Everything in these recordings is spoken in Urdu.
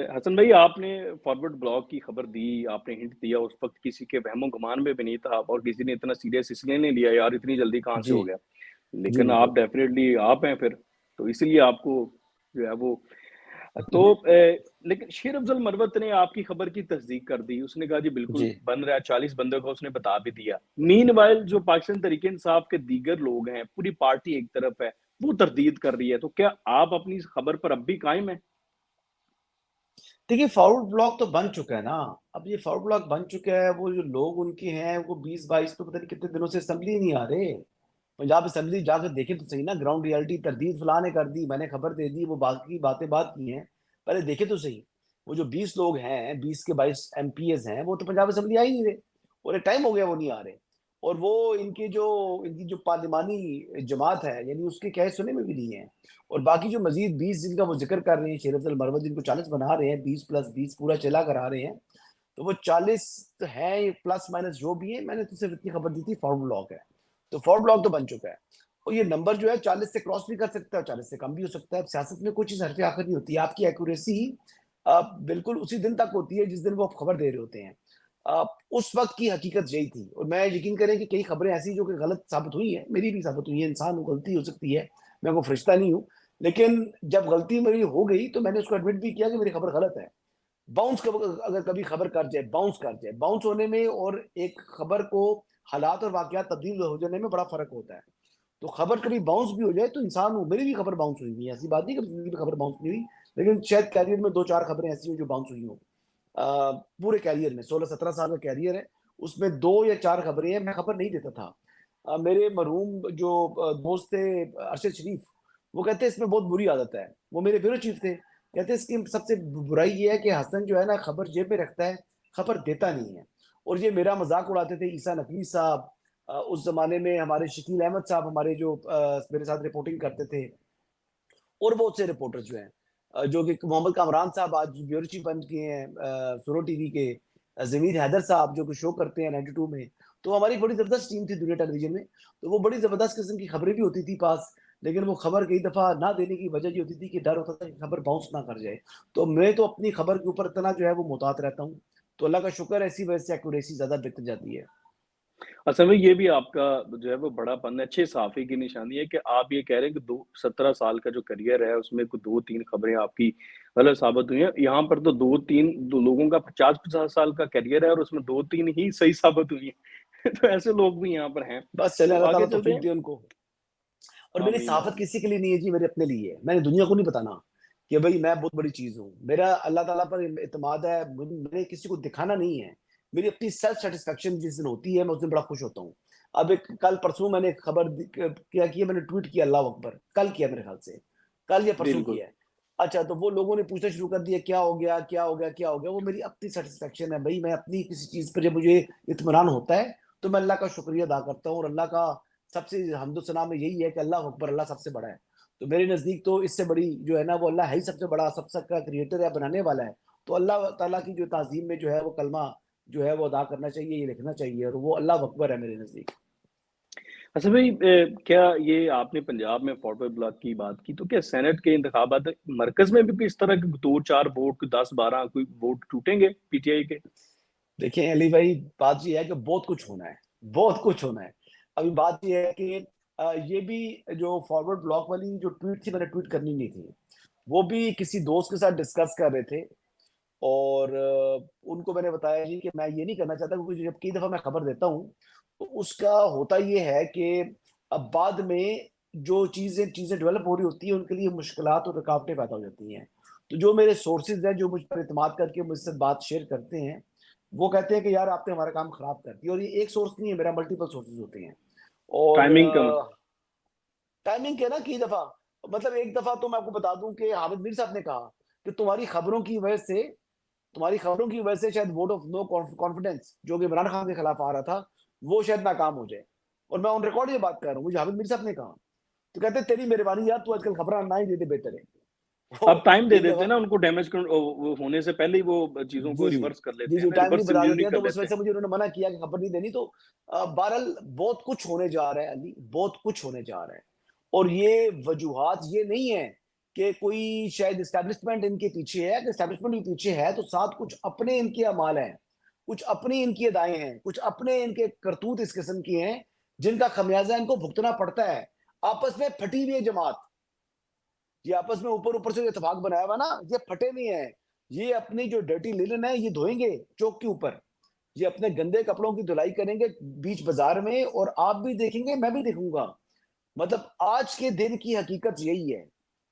حسن بھائی آپ نے فارورڈ بلاک کی خبر دی، آپ نے ہنٹ دیا، اس وقت کسی کے وہم و گمان میں بھی نہیں تھا اور کسی نے اتنا سیریس اس لیے نہیں لیا یار اتنی جلدی کہاں سے جی ہو گیا، جی لیکن بالکل. آپ ڈیفینیٹلی آپ ہیں پھر، تو اسی لیے آپ کو جو ہے وہ تو لیکن شیر افضل مروت نے آپ کی خبر کی تصدیق کر دی، اس نے کہا جی بالکل جی بن رہا ہے، 40 بندوں کا اس نے بتا بھی دیا. مین وائل جو پاکستان تحریک انصاف کے دیگر لوگ ہیں، پوری پارٹی ایک طرف ہے، وہ تردید کر رہی ہے، تو کیا آپ اپنی خبر پر اب بھی قائم ہیں؟ دیکھیے فارورڈ بلاک تو بن چکا ہے نا. اب یہ فارورڈ بلاک بن چکا ہے. وہ جو لوگ ان کے ہیں وہ 20-22 تو پتہ نہیں کتنے دنوں سے اسمبلی نہیں آ رہے. پنجاب اسمبلی جا کے دیکھیں تو صحیح نا, گراؤنڈ ریالٹی. تردید فلاں نے کر دی, میں نے خبر دے دی, وہ باقی باتیں بات کی ہیں, پہلے دیکھیں تو صحیح. وہ جو 20 لوگ ہیں, 20 کے 22 ایم پی ایز ہیں, وہ تو پنجاب اسمبلی آ ہی نہیں رہے, اور ایک ٹائم ہو گیا وہ نہیں آ رہے. اور وہ ان کی جو پارلیمانی جماعت ہے, یعنی اس کے کہے سنے میں بھی نہیں ہے. اور باقی جو مزید 20 جن کا وہ ذکر کر رہے ہیں, شیر افضل مروت جن کو 40 بنا رہے ہیں, 20+20 پورا چلا کرا رہے ہیں, تو وہ 40 ہیں پلس مائنس جو بھی ہیں. میں نے تو صرف اتنی خبر دی تھی فارورڈ بلاک ہے, تو فارورڈ بلاک تو بن چکا ہے. اور یہ نمبر جو ہے 40 سے کراس بھی کر سکتا ہے, 40 سے کم بھی ہو سکتا ہے. سیاست میں کوئی چیز حرف آخر نہیں ہوتی ہے. آپ کی ایکوریسی بالکل اسی دن تک ہوتی ہے جس دن وہ آپ خبر دے رہے ہوتے ہیں. اس وقت کی حقیقت یہی تھی. اور میں یقین کریں کہ کئی خبریں ایسی جو کہ غلط ثابت ہوئی ہیں, میری بھی ثابت ہوئی ہیں, انسان ہوں, غلطی ہو سکتی ہے, میں کوئی فرشتہ نہیں ہوں. لیکن جب غلطی میری ہو گئی تو میں نے اس کو ایڈمٹ بھی کیا کہ میری خبر غلط ہے. باؤنس اگر کبھی خبر کر جائے, باؤنس ہونے میں اور ایک خبر کو حالات اور واقعات تبدیل ہو جانے میں بڑا فرق ہوتا ہے. تو خبر کبھی باؤنس بھی ہو جائے تو انسان ہوں, میری بھی خبر باؤنس ہوئی ہے, ایسی بات نہیں کہ میری بھی خبر باؤنس نہیں ہوئی, لیکن شاید کیریئر میں 2-4 خبریں ایسی ہوں جو باؤنس ہوئی ہوں. پورے کیریئر میں 16-17 سال کا کیریئر ہے, اس میں 2 یا 4 خبریں ہیں. میں خبر نہیں دیتا تھا. میرے مرحوم جو دوست تھے ارشد شریف, وہ کہتے ہیں اس میں بہت بری عادت ہے. وہ میرے بیورو چیف تھے, کہتے ہیں اس کی سب سے برائی یہ ہے کہ حسن جو ہے نا خبر جیب میں رکھتا ہے, خبر دیتا نہیں ہے. اور یہ میرا مذاق اڑاتے تھے عیسیٰ نقوی صاحب, اس زمانے میں ہمارے شکیل احمد صاحب ہمارے جو میرے ساتھ رپورٹنگ کرتے تھے, اور بہت سے رپورٹر جو ہیں, جو کہ محمد کامران صاحب آج بیورو چیف بن کے ہیں سورو ٹی وی کے, ضمیر حیدر صاحب جو کہ شو کرتے ہیں 92 میں. تو ہماری بڑی زبردست ٹیم تھی دنیا ٹیلی ویژن میں, تو وہ بڑی زبردست قسم کی خبریں بھی ہوتی تھی پاس. لیکن وہ خبر کئی دفعہ نہ دینے کی وجہ یہ ہوتی تھی کہ ڈر ہوتا تھا کہ خبر باؤنس نہ کر جائے. تو میں تو اپنی خبر کے اوپر اتنا جو ہے وہ محتاط رہتا ہوں, تو اللہ کا شکر ہے اسی وجہ سے ایکوریسی زیادہ بہتر جاتی ہے. اصل میں یہ بھی آپ کا جو ہے وہ بڑا پن ہے, اچھے صحافی کی نشانی ہے کہ آپ یہ کہہ رہے ہیں کہ 17 سال کا جو کریئر ہے اس میں کوئی 2-3 خبریں آپ کی غلط ثابت ہوئی ہیں. یہاں پر تو 2-3 لوگوں کا 50-50 سال کا کریئر ہے اور اس میں 2-3 ہی صحیح ثابت ہوئی ہیں. تو ایسے لوگ بھی یہاں پر ہیں. بس چلے, تو اللہ آگے تعالیٰ چلتے توفیق ہیں. دے ان کو. اور میری آمین صحافت آمین. کسی کے لیے نہیں ہے جی, میرے اپنے لیے ہے. میں نے دنیا کو نہیں بتانا کہ بھئی میں بہت بڑی چیز ہوں. میرا اللہ تعالیٰ پر اعتماد ہے, میں نے کسی کو دکھانا نہیں ہے. میری اپنی سیلف سیٹسفیکشن جس دن ہوتی ہے میں اس دن بڑا خوش ہوتا ہوں. اب ایک کل پرسوں میں نے ایک خبر کیا کی, میں نے ٹویٹ کیا, اللہ اکبر, کل کیا میرے خیال سے, کل یا پرسوں بالکل کیا ہے. اچھا, تو وہ لوگوں نے پوچھنا شروع کر دیا کیا ہو گیا کیا ہو گیا کیا ہو گیا. وہ میری اپنی سیٹسفیکشن ہے بھائی. میں اپنی کسی چیز پر جب مجھے اطمینان ہوتا ہے تو میں اللہ کا شکریہ ادا کرتا ہوں, اور اللہ کا سب سے حمد و ثنا میں یہی ہے کہ اللہ اکبر, اللہ سب سے بڑا ہے. تو میرے نزدیک تو اس سے بڑی جو ہے نا وہ اللہ ہے ہی سب سے بڑا, سب کا کریٹر ہے, بنانے والا ہے. تو اللہ تعالیٰ کی جو تعظیم میں جو ہے وہ کلمہ جو ہے وہ ادا کرنا چاہیے, یہ لکھنا چاہیے, اور وہ اللہ اکبر ہے میرے نزدیک. اچھا بھائی, کیا یہ آپ نے پنجاب میں فارورڈ بلاک کی بات کی, تو کیا سینٹ کے انتخابات مرکز میں بھی اس طرح کے 2-4 ووٹ, 10-12 کوئی ووٹ ٹوٹیں گے پی ٹی آئی کے؟ دیکھیں علی بھائی, بات یہ ہے کہ بہت کچھ ہونا ہے, بہت کچھ ہونا ہے. ابھی بات یہ ہے کہ یہ بھی جو فارورڈ بلاک والی جو ٹویٹ تھی, میں نے ٹویٹ کرنی نہیں تھی, وہ بھی کسی دوست کے ساتھ ڈسکس کر رہے تھے. اور ان کو میں نے بتایا جی کہ میں یہ نہیں کرنا چاہتا, کیونکہ جب کئی دفعہ میں خبر دیتا ہوں تو اس کا ہوتا یہ ہے کہ اب بعد میں جو چیزیں ڈیولپ ہو رہی ہوتی ہیں ان کے لیے مشکلات اور رکاوٹیں پیدا ہو جاتی ہیں. تو جو میرے سورسز ہیں جو مجھ پر اعتماد کر کے مجھ سے بات شیئر کرتے ہیں, وہ کہتے ہیں کہ یار آپ نے ہمارا کام خراب کر دیا. اور یہ ایک سورس نہیں ہے, میرا ملٹیپل سورسز ہوتے ہیں. اور ٹائمنگ کا ٹائمنگ کیا نا, کئی دفعہ مطلب ایک دفعہ تو میں آپ کو بتا دوں کہ حامد میر صاحب نے کہا کہ تمہاری خبروں کی وجہ سے شاید ووٹ آف نو کانفیڈنس جو کہ عمران خان کے خلاف آ رہا تھا وہ شاید ناکام ہو جائے. اور میں آن ریکارڈ یہ بات کر رہا ہوں, مجھے حامد میر صاحب نے کہا. تو کہتے تیری مہربانی یار, تو آج کل خبریں نہ ہی دیتے بہتر ہے. اب ٹائم دے کئی دیتے دفعہ ہیں نا ان کو, ڈیمیج ہونے سے پہلے ہی وہ چیزوں کو جی جی ریورس کر لیتے جی ہیں جی نا, ٹائم نہیں ریورس بتا دیتے انجینئرنگ ہیں, کر تو اس لیتے وجہ سے ہیں. مجھے انہوں نے منع کیا کہ خبر نہیں دینی. تو بہرحال بہت کچھ ہونے جا رہا ہے علی, بہت کچھ ہونے جا رہا ہے. اور یہ وجوہات یہ نہیں ہے کہ کوئی شاید اسٹیبلشمنٹ ان کے پیچھے ہے. اگر اسٹیبلشمنٹ بھی پیچھے ہے تو ساتھ کچھ اپنے ان کے اعمال ہیں, کچھ اپنی ان کی ادائیں ہیں, کچھ اپنے ان کے کرتوت اس قسم کی ہیں جن کا خمیازہ ان کو بھگتنا پڑتا ہے. آپس میں پھٹی ہوئی ہے جماعت, یہ آپس میں اوپر سے اتفاق بنایا ہوا نا, یہ پھٹے نہیں ہیں. یہ اپنی جو ڈرٹی لینن ہے یہ دھوئیں گے چوک کے اوپر, یہ اپنے گندے کپڑوں کی دھلائی کریں گے بیچ بازار میں, اور آپ بھی دیکھیں گے میں بھی دیکھوں گا. مطلب آج کے دن کی حقیقت یہی ہے,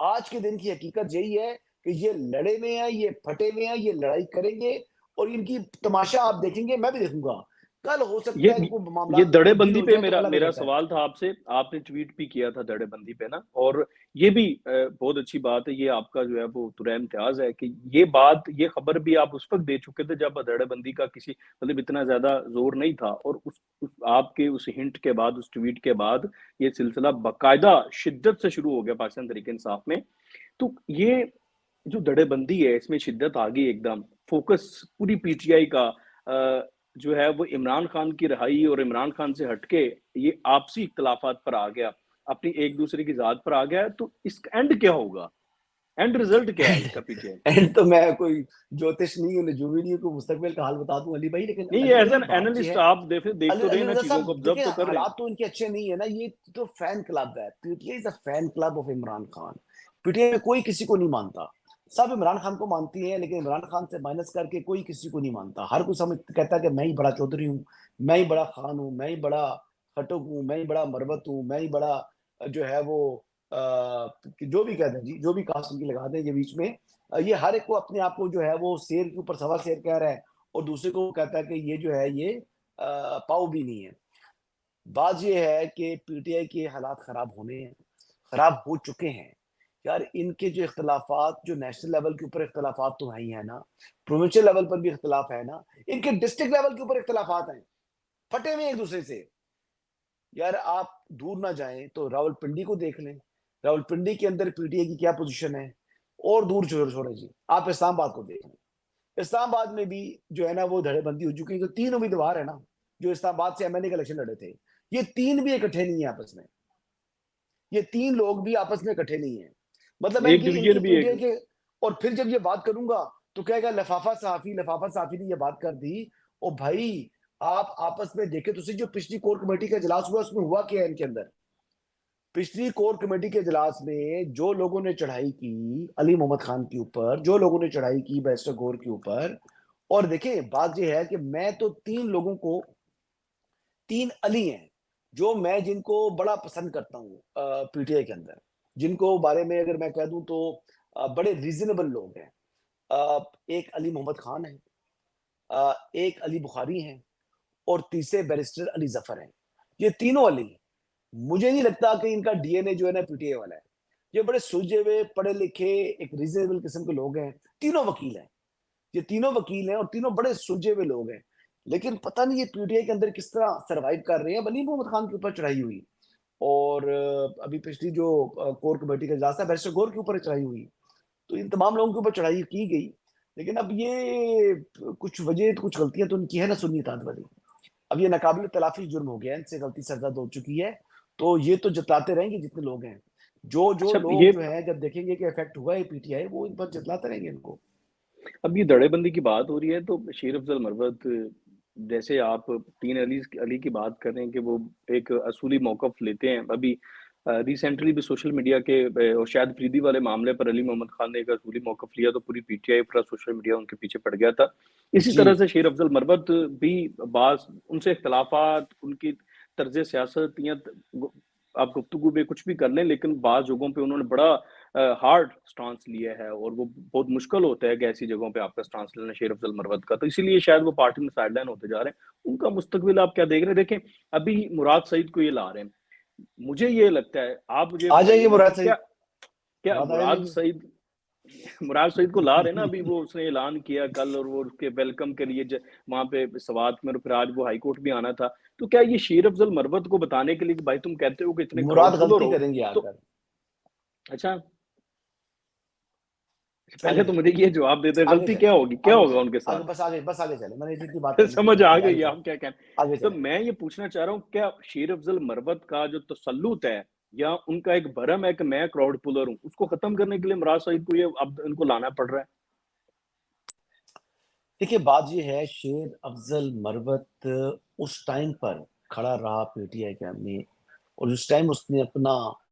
آج کے دن کی حقیقت یہی ہے کہ یہ لڑے میں ہیں, یہ پھٹے میں ہیں, یہ لڑائی کریں گے اور ان کی تماشا آپ دیکھیں گے, میں بھی دیکھوں گا. کل ہو سکتا ہے ان کو یہ معاملات میں دڑے تبدیل بندی ہو پہ جائے تو الگ ہو میرا جاتا ہے. سوال تھا آپ سے, آپ نے ٹویٹ بھی کیا تھا دڑے بندی پہ نا, اور یہ بھی بہت اچھی بات ہے, یہ آپ کا جو ہے وہ ترہ امتیاز ہے کہ یہ بات, یہ خبر بھی آپ اس وقت دے چکے تھے جب دڑے بندی کا کسی مطلب اتنا زیادہ زور نہیں تھا, اور آپ کے اس ہنٹ کے بعد, اس ٹویٹ کے بعد یہ سلسلہ باقاعدہ شدت سے شروع ہو گیا پاکستان تحریک انصاف میں. تو یہ جو دڑے بندی ہے اس میں شدت آ گئی, ایک دم فوکس پوری پی ٹی آئی کا جو ہے وہ عمران خان کی رہائی اور عمران خان سے ہٹ کے یہ آپسی اختلافات پر آ گیا, اپنی ایک دوسرے کی ذات پر آ گیا. تو اس کا اینڈ کیا ہوگا, اینڈ رزلٹ کیا ہے اس کا پیچھے؟ اینڈ تو میں کوئی جوتش نہیں ہوں, نجومی نہیں ہوں, کوئی مستقبل کا حال بتا دوں علی بھائی, لیکن نہیں, علی ایز بھائی این بات یہ اینالسٹ ہے, آپ دیکھ تو رہے علی نا رضا چیزوں صاحب کو, آبزرو دیکھیں تو کر رہے ہیں. حالات تو ان کے اچھے نہیں ہے نا. یہ تو فین کلب ہے, پی T I is a fan club of Imran Khan. P T آئی میں کوئی کسی کو نہیں مانتا, سب عمران خان کو مانتی ہیں, لیکن عمران خان سے مائنس کر کے کوئی کسی کو نہیں مانتا. ہر کوئی سمجھ کہتا ہے کہ میں ہی بڑا چودھری ہوں, میں ہی بڑا خان ہوں, میں ہی بڑا خٹک ہوں, میں ہی بڑا مروت ہوں, میں ہی بڑا جو ہے وہ جو بھی کہتے ہیں جی, جو بھی کاسٹ ان کی لگا دیں یہ بیچ میں, یہ ہر ایک کو اپنے آپ کو جو ہے وہ شیر کے اوپر سوا شیر کہہ رہا ہے, اور دوسرے کو کہتا ہے کہ یہ جو ہے یہ پاؤ بھی نہیں ہے. بات یہ ہے کہ پی ٹی آئی کے حالات خراب ہونے ہیں, خراب ہو چکے ہیں یار. ان کے جو اختلافات, جو نیشنل لیول کے اوپر اختلافات تو ہیں نا, پروونشل لیول پر بھی اختلاف ہے نا, ان کے ڈسٹرکٹ لیول کے اوپر اختلافات ہیں, پھٹے ہوئے ایک دوسرے سے. یار آپ دور نہ جائیں تو راول پنڈی کو دیکھ لیں, راول پنڈی کے اندر پی ٹی آئی کی کیا پوزیشن ہے, اور دور چھوڑے جی آپ اسلام آباد کو دیکھ لیں. اسلام آباد میں بھی جو ہے نا وہ دھڑے بندی ہو چکی ہے. جو 3 امیدوار ہیں نا جو اسلام آباد سے ایم این اے کا الیکشن لڑے تھے, یہ 3 بھی اکٹھے نہیں ہیں آپس میں, یہ 3 لوگ بھی آپس میں اکٹھے نہیں ہیں. مطلب ایک ان کی ڈویژن بھی پی ٹی ایک. آئی کے, اور پھر جب یہ بات کروں گا تو کہے گا لفافہ صحافی نے یہ بات کر دی. او بھائی آپ آپس میں دیکھیں تو جو پچھلی کور کمیٹی کا اجلاس ہوا اس میں ہوا کیا ہے ان کے اندر. پچھلی کور کمیٹی کے اجلاس میں جو لوگوں نے چڑھائی کی علی محمد خان کے اوپر, جو لوگوں نے چڑھائی کی بیرسٹر گور کے اوپر, اور دیکھیں بات یہ ہے کہ میں تو 3 لوگوں کو, 3 علی ہیں جو میں جن کو بڑا پسند کرتا ہوں پی ٹی آئی کے اندر, جن کو بارے میں اگر میں کہہ دوں تو بڑے ریزنیبل لوگ ہیں. ایک علی محمد خان ہے, ایک علی بخاری ہیں, اور تیسرے بیرسٹر علی ظفر ہیں. یہ تینوں علی, مجھے نہیں لگتا کہ ان کا ڈی این اے جو ہے نا پی ٹی آئی والا ہے. یہ بڑے سلجھے ہوئے, پڑھے لکھے, ایک ریزنیبل قسم کے لوگ ہیں. تینوں وکیل ہیں, یہ تینوں وکیل ہیں اور تینوں بڑے سلجھے ہوئے لوگ ہیں. لیکن پتہ نہیں یہ پی ٹی آئی کے اندر کس طرح سروائیو کر رہے ہیں. علی محمد خان کے اوپر چڑھائی ہوئی, اور ابھی پچھلی جو کور کمیٹی کا اجلاس تھا بیرسٹر گور کے اوپر چڑھائی ہوئی. تو ان تمام لوگوں کے اوپر چڑھائی کی گئی. لیکن اب یہ کچھ وجہ, کچھ غلطیاں تو ان کی ہے نا سنی اتحاد والی. اب یہ ناقابل تلافی جرم ہو گیا, ان سے غلطی سرزد ہو چکی ہے. تو یہ تو جتلاتے رہیں گے جتنے لوگ ہیں, جو اچھا لوگ یہ, جو ہیں جب دیکھیں گے کہ افیکٹ ہوا ہے پی ٹی آئی, وہ ان پر جتلاتے رہیں گے ان کو. اب یہ دڑے بندی کی بات ہو رہی ہے تو شیر افضل مروت, جیسے آپ 3 علی کی بات کر رہے ہیں کہ وہ ایک اصولی موقف لیتے ہیں. ابھی ریسنٹلی بھی سوشل میڈیا کے اور شاید فریدی والے معاملے پر علی محمد خان نے ایک اصولی موقف لیا تو پوری پی ٹی آئی پر سوشل میڈیا ان کے پیچھے پڑ گیا تھا. اسی جی طرح سے شیر افضل مروت بھی بعض ان سے اختلافات, ان کی طرز سیاست یا آپ گفتگو میں کچھ بھی کر لیں, لیکن بعض جگہوں پہ انہوں نے بڑا ہارڈ سٹانس لیا ہے, اور وہ بہت مشکل ہوتا ہے کہ ایسی جگہوں پہ آپ کا سٹانس لینا شیر افضل مروت کا. تو اسی لیے شاید وہ پارٹی میں سائیڈ لائن ہوتے جا رہے ہیں. ان کا مستقبل آپ کیا دیکھ رہے ہیں؟ دیکھیں ابھی مراد سعید کو یہ لا رہے ہیں, مجھے یہ لگتا ہے, آپ مجھے آ بتائیے جائیے نا کہ مراد صحیح, کیا آ مراد سعید کو لا رہے ہیں نا. جائیے. ابھی وہ اس نے اعلان کیا کل, اور وہ اس کے ویلکم کے لیے وہاں پہ سوات میں, اور پھر آج وہ ہائی کورٹ بھی آنا تھا. تو کیا یہ شیر افضل مروت کو بتانے کے لیے کہ بھائی تم کہتے ہو کہ اتنے مراد کروڑ فلور غلطی ہو, کریں گے آ تو کر اچھا چلیں پہلے تو جی, مجھے یہ جواب دیتے ہیں آگے غلطی چلیں, کیا ہوگی, کیا آگے ہوگا چلیں, ان کے آگے ساتھ؟ بس آگے چلیں. میں نے جتنی بات کرنی تھی سمجھ کر آ لی, گئی آگے آپ چلیں, کیا کہنا. آگے تو چلیں. میں یہ پوچھنا چاہ رہا ہوں, کیا شیر افضل مروت کا جو تسلط ہے یا ان کا ایک بھرم ہے کہ میں کراؤڈ پولر ہوں، اس کو ختم کرنے کے لیے امراض سعید کو یہ اب ان کو لانا پڑ رہا ہے؟ دیکھیے بات یہ ہے، شیر افضل مروت اس ٹائم پر کھڑا رہا پی ٹی آئی کیمپ میں، اور اس ٹائم اس نے اپنا